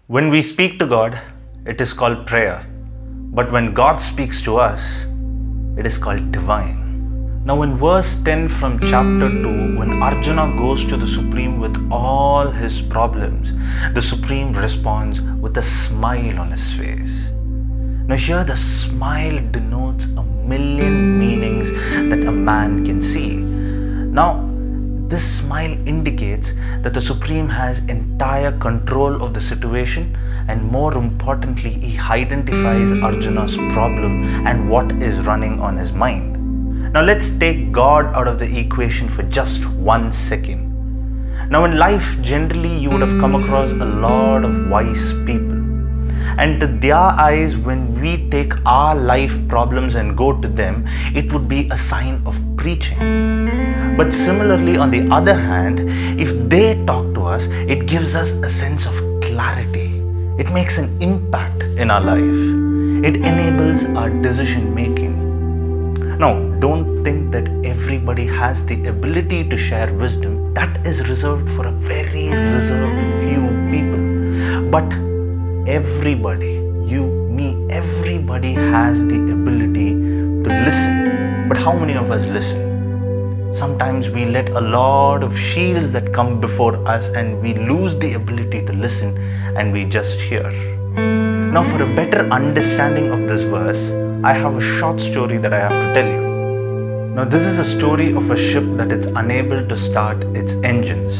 When we speak to God, it is called prayer. But when God speaks to us, it is called divine. Now in verse 10 from chapter 2, when Arjuna goes to the Supreme with all his problems, the Supreme responds with a smile on his face. Now here the smile denotes a million meanings that a man can see. Now this smile indicates that the Supreme has entire control of the situation, and more importantly, he identifies Arjuna's problem and what is running on his mind. Now let's take God out of the equation for just 1 second. Now in life, generally you would have come across a lot of wise people. And to their eyes, when we take our life problems and go to them, it would be a sign of preaching. But similarly, on the other hand, if they talk to us, it gives us a sense of clarity. It makes an impact in our life. It enables our decision making. Now, don't think that everybody has the ability to share wisdom. That is reserved for a very reserved few people. But everybody, you, me, everybody has the ability to listen. But how many of us listen? Sometimes we let a lot of shields that come before us and we lose the ability to listen and we just hear. Now for a better understanding of this verse, I have a short story that I have to tell you. Now this is a story of a ship that is unable to start its engines.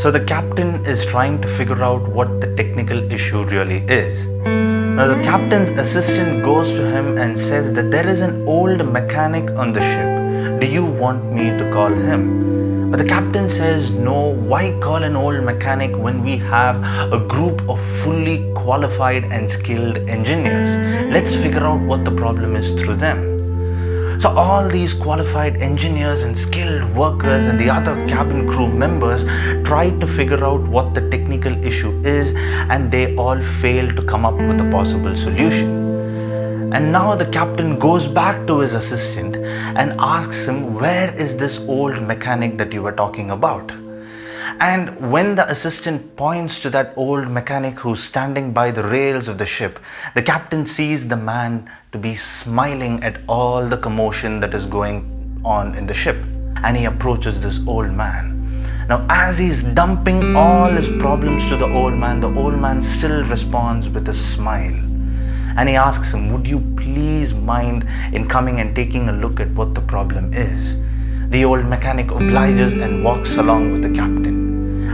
So the captain is trying to figure out what the technical issue really is. Now the captain's assistant goes to him and says that there is an old mechanic on the ship. Do you want me to call him? But the captain says, no, why call an old mechanic when we have a group of fully qualified and skilled engineers? Let's figure out what the problem is through them. So all these qualified engineers and skilled workers and the other cabin crew members tried to figure out what the technical issue is, and they all failed to come up with a possible solution. And now the captain goes back to his assistant and asks him, where is this old mechanic that you were talking about? And when the assistant points to that old mechanic who's standing by the rails of the ship, the captain sees the man to be smiling at all the commotion that is going on in the ship. And he approaches this old man. Now as he's dumping all his problems to the old man still responds with a smile. And he asks him, would you please mind in coming and taking a look at what the problem is? The old mechanic obliges and walks along with the captain.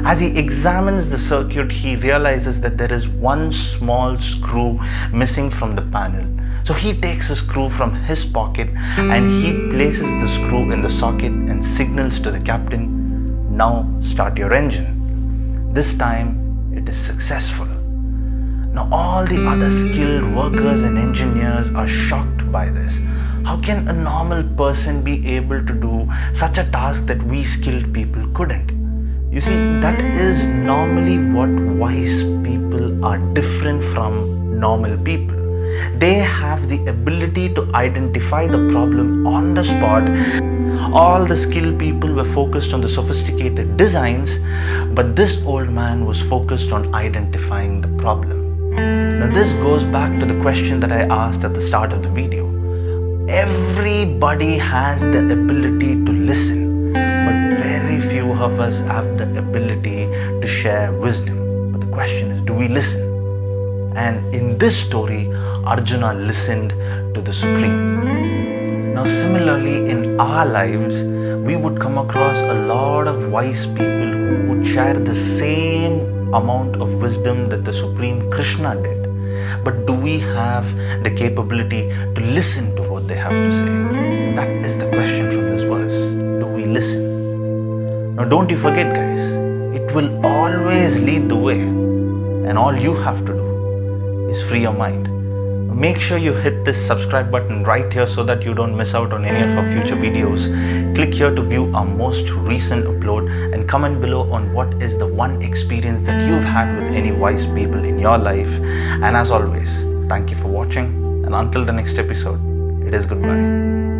As he examines the circuit, he realizes that there is one small screw missing from the panel. So he takes a screw from his pocket and he places the screw in the socket and signals to the captain, now start your engine. This time it is successful. Now all the other skilled workers and engineers are shocked by this. How can a normal person be able to do such a task that we skilled people couldn't? You see, that is normally what wise people are different from normal people. They have the ability to identify the problem on the spot. All the skilled people were focused on the sophisticated designs, but this old man was focused on identifying the problem. Now this goes back to the question that I asked at the start of the video. Everybody has the ability to listen, but very few of us have the ability to share wisdom. But the question is, do we listen? And in this story, Arjuna listened to the Supreme. Now similarly, in our lives, we would come across a lot of wise people who would share the same amount of wisdom that the Supreme Krishna did. But do we have the capability to listen to what they have to say? That is the question from this verse. Do we listen? Now don't you forget, guys, it will always lead the way. And all you have to do is free your mind. Make sure you hit this subscribe button right here so that you don't miss out on any of our future videos. Click here to view our most recent upload and comment below on what is the one experience that you've had with any wise people in your life. And as always, thank you for watching, and until the next episode, it is goodbye.